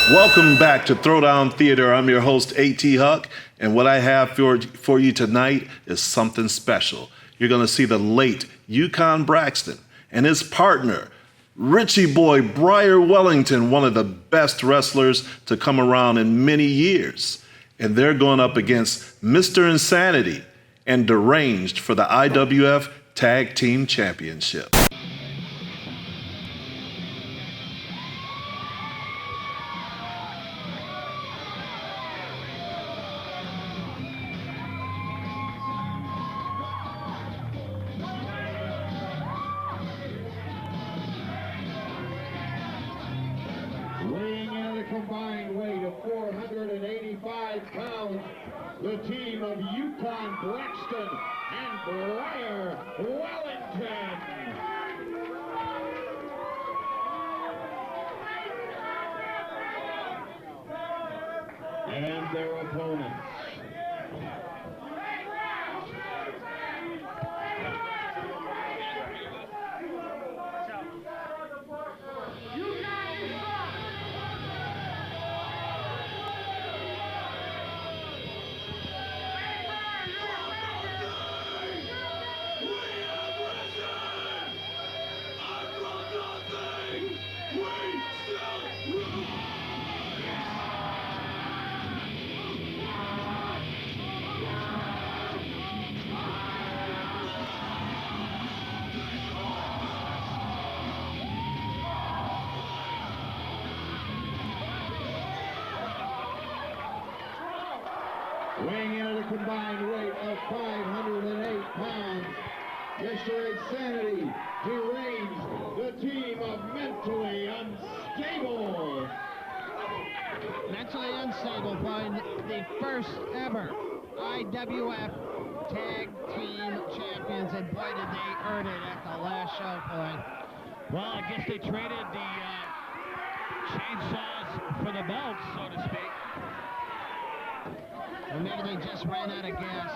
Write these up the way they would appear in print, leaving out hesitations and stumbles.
Welcome back to Throwdown Theater. I'm your host, A.T. Huck, and what I have for you tonight is something special. You're going to see the late Yukon Braxton and his partner, Richie Boy Breyer Wellington, one of the best wrestlers to come around in many years. And they're going up against Mr. Insanity and Deranged for the IWF Tag Team Championship. Weighing in at a combined weight of 485 pounds, the team of Yukon Braxton and Breyer Wellington. And their opponents. Weighing in at a combined weight of 508 pounds, Mr. Insanity, Deranged, the team of Mentally Unstable. Mentally Unstable find the first ever IWF Tag Team Champions, and boy did they earn it at the last show point. Well, I guess they traded the chainsaws for the belts, so to speak. Or maybe they just ran out of gas.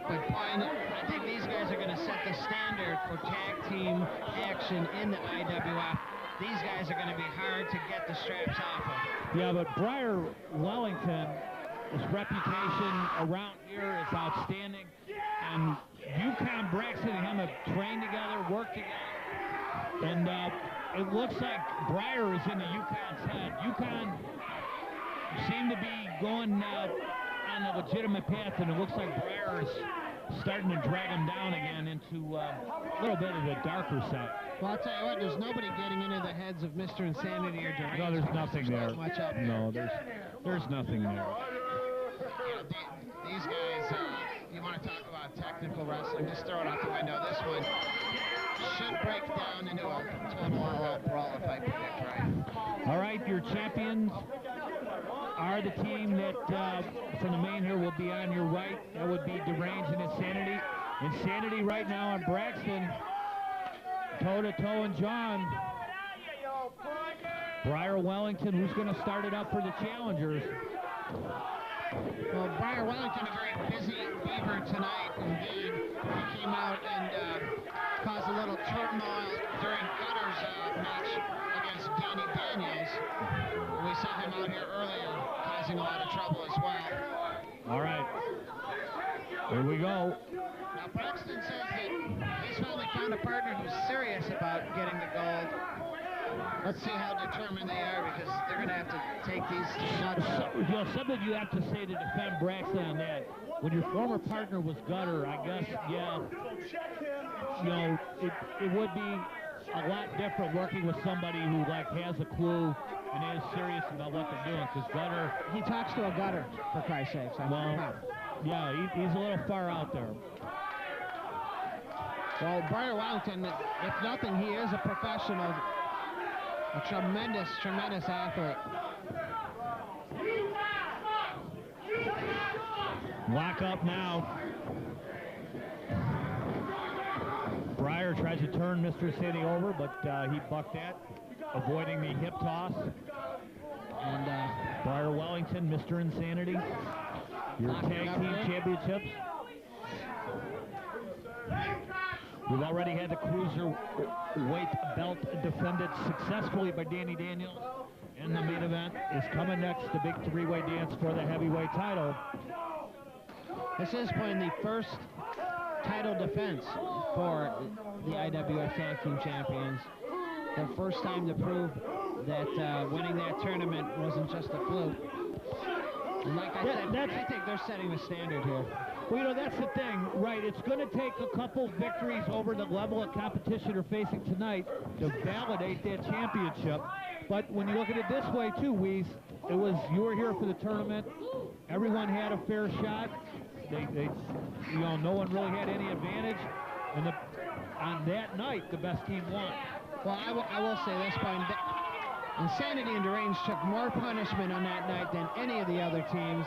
But boy, I think these guys are going to set the standard for tag team action in the IWF. These guys are going to be hard to get the straps off of. Yeah, but Breyer Wellington, his reputation around here is outstanding. And Yukon Braxton and him have trained together, worked together. And it looks like Breyer is in the Yukon's head. Yukon seem to be going on a legitimate path, and it looks like Breyer is starting to drag him down again into a little bit of the darker side. Well, I'll tell you what, there's nobody getting into the heads of Mr. Insanity or Deranged. No, there's nothing there. Not much up there. No, there's nothing there. These guys, you want to talk about technical wrestling, just throw it out the window. This one should break down into a total all-out brawl if I predict right. All right, your champions are the team that from the main here will be on your right. That would be Deranged and Insanity. Insanity right now on Braxton, toe-to-toe and John. Breyer Wellington, who's going to start it up for the challengers? Well, Breyer Wellington, a very busy beaver tonight indeed. He came out and caused a little turmoil during Gutter's match against Danny Daniels. We saw him out here earlier causing a lot of trouble as well. All right. Here we go. Now, Braxton says that he's finally found a partner who's serious about getting the gold. Let's see how determined they are, because they're going to have to take these nuts. You know, something you have to say to defend Braxton on that. When your former partner was Gutter, I guess, yeah, you know, it would be a lot different working with somebody who, like, has a clue and is serious about what they're doing, because Gutter... He talks to a gutter, for Christ's sakes. Well, yeah, he's a little far out there. Well, Breyer Wellington, if nothing, he is a professional. A tremendous, tremendous athlete. Lock up now. Breyer tries to turn Mr. City over, but he bucked that, avoiding the hip toss. And Breyer Wellington, Mr. Insanity, your tag team championships. We've already had the cruiserweight belt defended successfully by Danny Daniels. And the main event is coming next, the big three-way dance for the heavyweight title. This is playing the first title defense for the IWF Tag Team Champions. The first time to prove that winning that tournament wasn't just a fluke. And like I said, I think they're setting the standard here. Well, you know, that's the thing, right? It's going to take a couple victories over the level of competition they're facing tonight to validate that championship. But when you look at it this way, too, Weeze, it was, you were here for the tournament. Everyone had a fair shot. You know, no one really had any advantage. And on that night, the best team won. Well, I will say this point. Insanity and Deranged took more punishment on that night than any of the other teams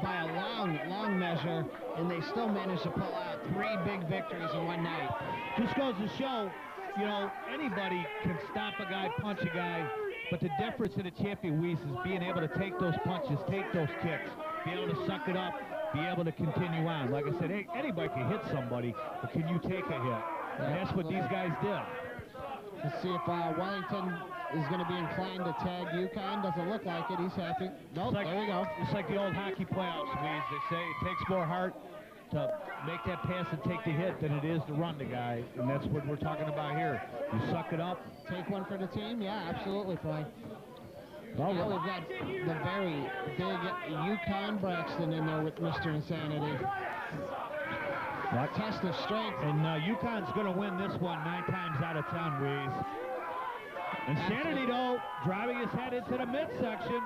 by a long measure, and they still managed to pull out 3 big victories in one night. Just goes to show, you know, anybody can stop a guy, punch a guy, but the difference in a champion, Weeze, is being able to take those punches, take those kicks, be able to suck it up, be able to continue on. Like I said, hey, anybody can hit somebody, but can you take a hit? And that's what these guys did. Let's see if Wellington is going to be inclined to tag Yukon. Doesn't look like it. He's happy. Nope, there we go. It's like the old hockey playoffs, Weeze. They say it takes more heart to make that pass and take the hit than it is to run the guy, and that's what we're talking about here. You suck it up. Take one for the team? Yeah, absolutely fine. Well, now we've got the very big Yukon Braxton in there with Mr. Insanity. Test of strength. And Yukon's going to win this one 9 times out of 10, Weeze. Insanity, though, driving his head into the midsection.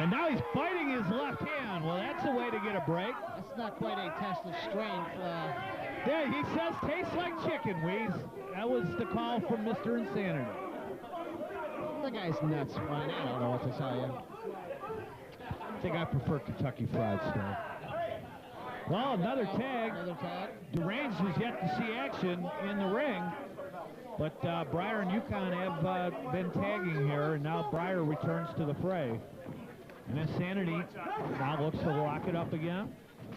And now he's biting his left hand. Well, that's a way to get a break. That's not quite a test of strength. Yeah, he says tastes like chicken, Weeze. That was the call from Mr. Insanity. The guy's nuts, Ryan. I don't know what to tell you. I think I prefer Kentucky Fried still. Well, another tag. Deranged is yet to see action in the ring. But Breyer and Yukon have been tagging here, and now Breyer returns to the fray. And Insanity now looks to lock it up again.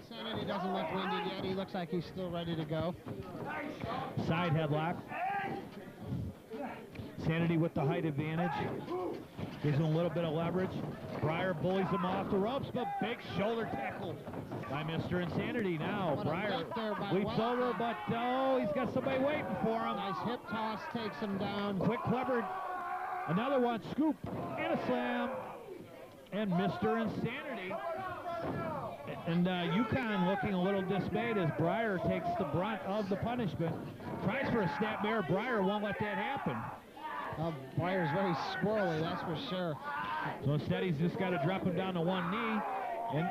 Insanity doesn't look winded yet. He looks like he's still ready to go. Side headlock. Insanity with the height advantage. Gives him a little bit of leverage. Breyer bullies him off the ropes, but big shoulder tackle by Mr. Insanity. Now Breyer leaps over, but oh, he's got somebody waiting for him. Nice hip toss takes him down. Quick clever. Another one, scoop and a slam. And Mr. Insanity. And Yukon looking a little dismayed as Breyer takes the brunt of the punishment. Tries for a snapmare. Breyer won't let that happen. Breyer's very squirrely, that's for sure. So instead, he's just got to drop him down to one knee. And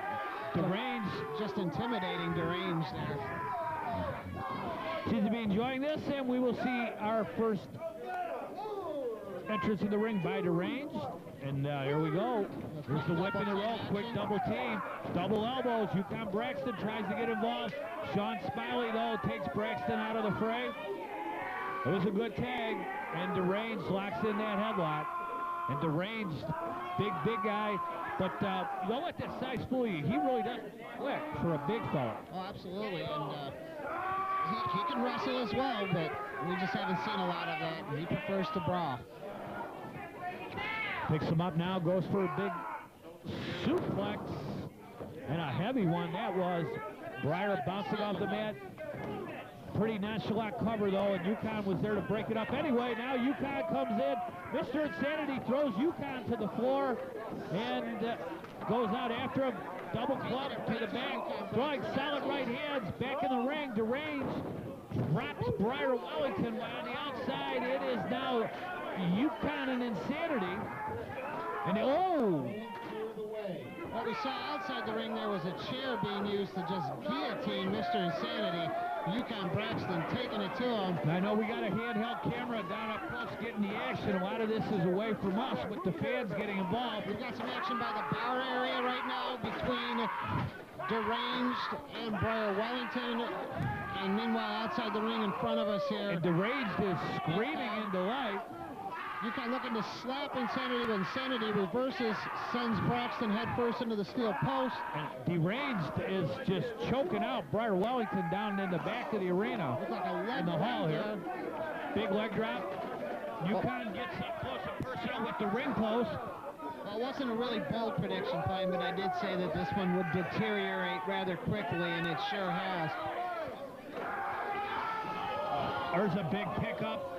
Deranged. Just intimidating Deranged there. Seems to be enjoying this, and we will see our first entrance in the ring by Deranged. And here we go. Here's the whip in the roll. Quick double team. Double elbows. Yukon Braxton tries to get involved. Sean Smiley, though, takes Braxton out of the fray. It was a good tag. And Deranged locks in that headlock. And Deranged, big guy. But don't let that size fool you. He really does quick for a big fella. Oh, absolutely. And he can wrestle as well, but we just haven't seen a lot of that. He prefers to brawl. Picks him up now, goes for a big suplex. And a heavy one that was. Breyer bouncing off the mat. Pretty nonchalant cover, though, and Yukon was there to break it up anyway. Now Yukon comes in. Mr. Insanity throws Yukon to the floor and goes out after him. Double club to the back. Throwing solid right hands. Back in the ring. Deranged drops Breyer Wellington. On the outside, it is now Yukon and Insanity. And what we saw outside the ring there was a chair being used to just guillotine Mr. Insanity. Yukon Braxton taking it to him. I know we got a handheld camera down up close getting the action. A lot of this is away from us with the fans getting involved. We've got some action by the bar area right now between Deranged and Breyer Wellington. And meanwhile, outside the ring in front of us here. And Deranged is screaming in delight. Yukon looking to slap Insanity, but Insanity reverses, sends Braxton headfirst into the steel post. And Deranged is just choking out Breyer Wellington down in the back of the arena. Looks like a leg in the hall here. there. Big leg drop. Yukon gets up close and personal with the ring post. Well, it wasn't a really bold prediction, Klein, but I did say that this one would deteriorate rather quickly, and it sure has. There's a big pickup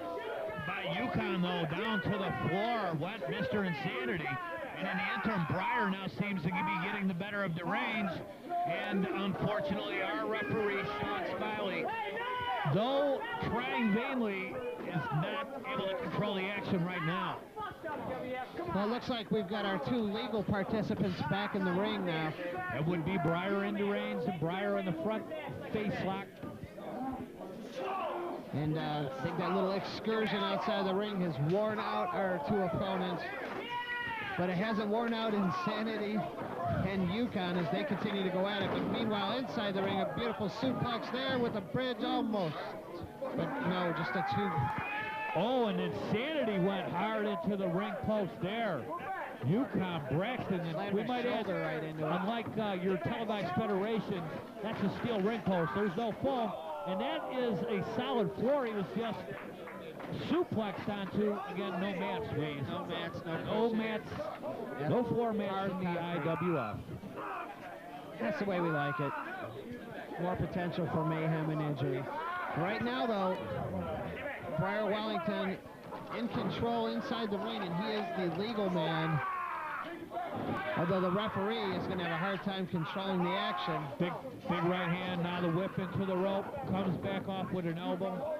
by Yukon, though, down to the floor went Mr. Insanity. And in the interim, Breyer now seems to be getting the better of Deranged. And unfortunately, our referee, Sean Smiley, though trying vainly, is not able to control the action right now. Well, it looks like we've got our two legal participants back in the ring now. It would be Breyer and Deranged, and Breyer in the front face lock. And I think that little excursion outside the ring has worn out our two opponents. But it hasn't worn out Insanity and Yukon as they continue to go at it. But meanwhile, inside the ring, a beautiful suplex there with a bridge almost. But no, just a two. Oh, and Insanity went hard into the ring post there. Yukon Braxton, and we might add, right into it. unlike your televised federation, that's a steel ring post. There's no foam, and that is a solid floor. He was just suplexed onto. Again, no mats, Waze. No mats, No mats, no floor mats in the IWF. That's the way we like it. More potential for mayhem and injury. Right now, though, Breyer Wellington in control inside the ring, and he is the legal man. Although the referee is going to have a hard time controlling the action. Big right hand, now the whip into the rope, comes back off with an elbow.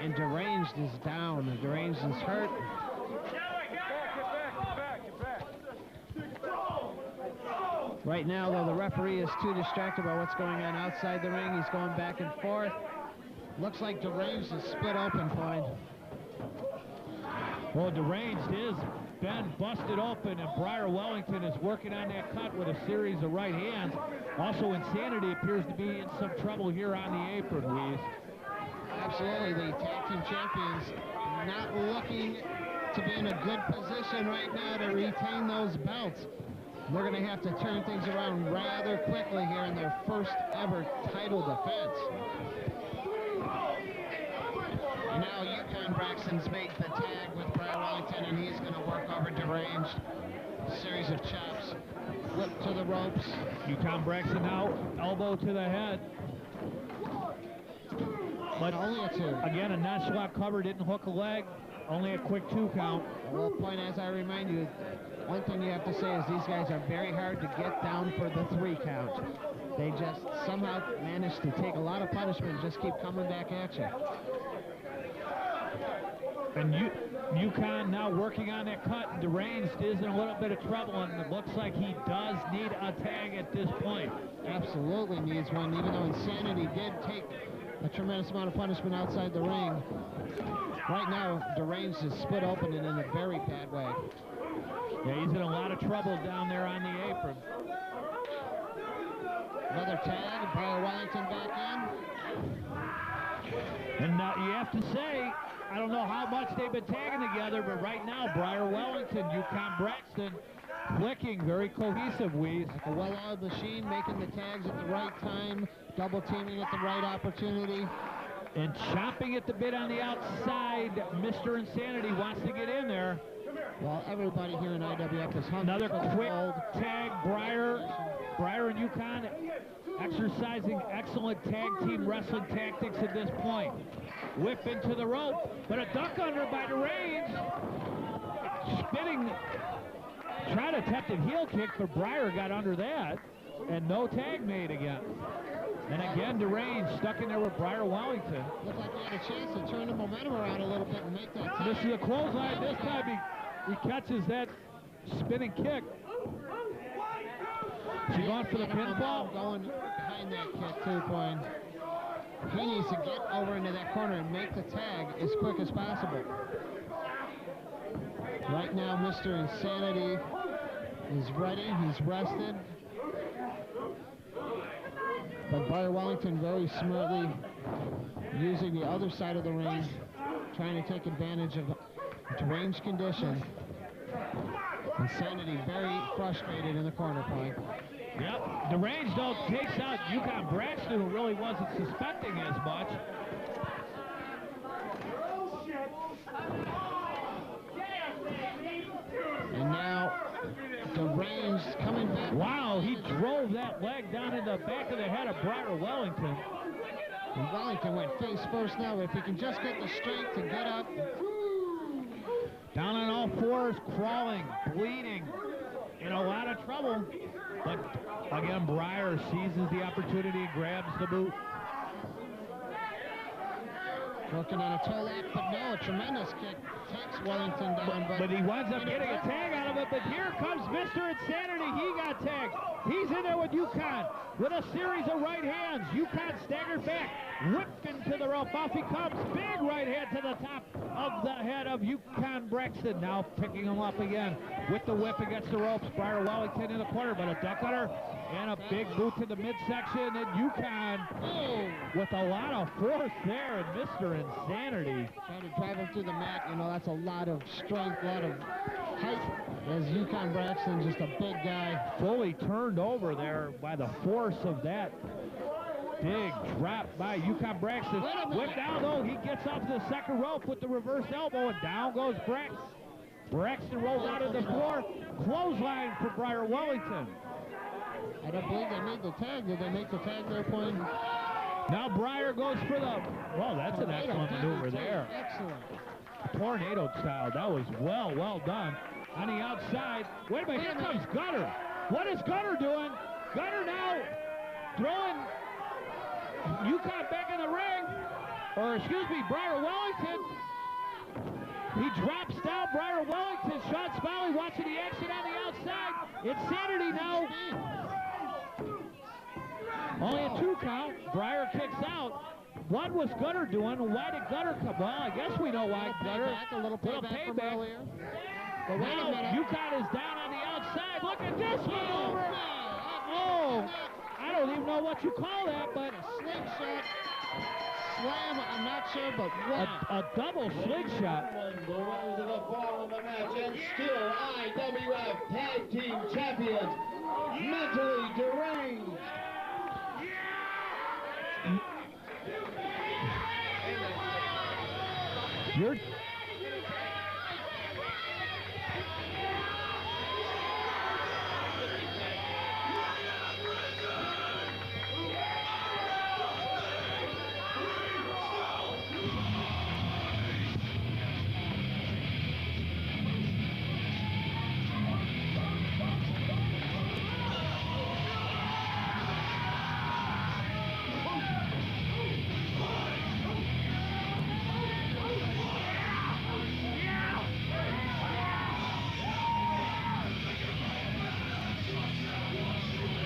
And Deranged is down. Deranged is hurt. Right now, though, the referee is too distracted by what's going on outside the ring. He's going back and forth. Looks like Deranged is split open, Point. Well, Deranged is been busted open, and Breyer Wellington is working on that cut with a series of right hands. Also, Insanity appears to be in some trouble here on the apron, Weeze. Absolutely, the tag team champions not looking to be in a good position right now to retain those belts. They're going to have to turn things around rather quickly here in their first ever title defense. Now Yukon Braxton's made the tag with Breyer Wellington, and he's going to work over Deranged. Series of chops, whip to the ropes. Yukon Braxton now, elbow to the head. But only a two. Again, a nonchalant cover, didn't hook a leg, only a quick 2 count. Well, Point, as I remind you, one thing you have to say is these guys are very hard to get down for the 3 count. They just somehow manage to take a lot of punishment and just keep coming back at you. And Yukon now working on that cut. Deranged is in a little bit of trouble, and it looks like he does need a tag at this point. Absolutely needs one, even though Insanity did take a tremendous amount of punishment outside the ring. Right now, Deranged is split open and in a very bad way. Yeah, he's in a lot of trouble down there on the apron. Another tag, Breyer Wellington back in. And you have to say, I don't know how much they've been tagging together, but right now, Breyer Wellington, Yukon Braxton, clicking, very cohesive, Weeze. Like a well-oiled machine, making the tags at the right time, double teaming at the right opportunity. And chomping at the bit on the outside, Mr. Insanity wants to get in there. Well, everybody here in IWF is hungry. Another quick tag, Breyer and Yukon exercising excellent tag team wrestling tactics at this point. Whip into the rope, but a duck under by Deranged. Spinning, tried to attempt a heel kick, but Breyer got under that, and no tag made again. And again, Deranged stuck in there with Breyer Wellington. Looked like he had a chance to turn the momentum around a little bit and make that tag. This is a clothesline. This time he catches that spinning kick. Is he going for the pinfall? Going behind that kick too, Point. He needs to get over into that corner and make the tag as quick as possible. Right now, Mr. Insanity is ready. He's rested. But Breyer Wellington very smartly using the other side of the ring, trying to take advantage of Deranged condition. Insanity very frustrated in the corner point. Yep, Deranged though takes out Yukon Braxton, who really wasn't suspecting as much. And now Deranged coming back. Wow, he drove that leg down in the back of the head of Breyer Wellington. And Wellington went face first now. If he can just get the strength to get up. Down on all fours, crawling, bleeding, in a lot of trouble. But again, Breyer seizes the opportunity and grabs the boot. Working on a toe lock, but no, a tremendous kick takes Wellington down. But he winds up getting a tag out of it. But here comes Mr. Insanity. He got tagged. He's in there with Yukon with a series of right hands. Yukon staggered back, whipped into the rope. Off he comes. Big right hand to the top of the head of Yukon Braxton. Now picking him up again with the whip against the ropes. Breyer Wellington in the corner, but a duck cutter and a big boot to the midsection. And Yukon with a lot of force there. And Mr. Insanity trying to drive him through the mat. You know, that's a lot of strength, a lot of height. As Yukon Braxton, just a big guy. Fully turned over there by the force of that big drop by Yukon Braxton. Whip down though, he gets off the second rope with the reverse elbow, and down goes Braxton. Braxton rolls out of the floor. Clothesline for Breyer Wellington. I don't believe they made the tag. Did they make the tag there, point? Now Breyer goes for the, well, that's an excellent maneuver there. Excellent. Tornado style. That was well done. On the outside. Wait a minute, here comes Gunner. What is Gunner doing? Gunner now throwing Yukon back in the ring. Or excuse me, Breyer Wellington. He drops down Breyer Wellington. Sean Smiley watching the action on the outside. Insanity now. Only a 2 count. Breyer kicks out. What was Gunner doing? Why did Gunner come? Well, I guess we know why Gunner. A little payback from earlier. But wait a minute. Yukon is down on the outside. Look at this maneuver. Oh, I don't even know what you call that, but a slingshot slam. I'm not sure, but what? A double slingshot. The winners of the fall of the match and still IWF Tag Team Champions, Mentally Deranged. You're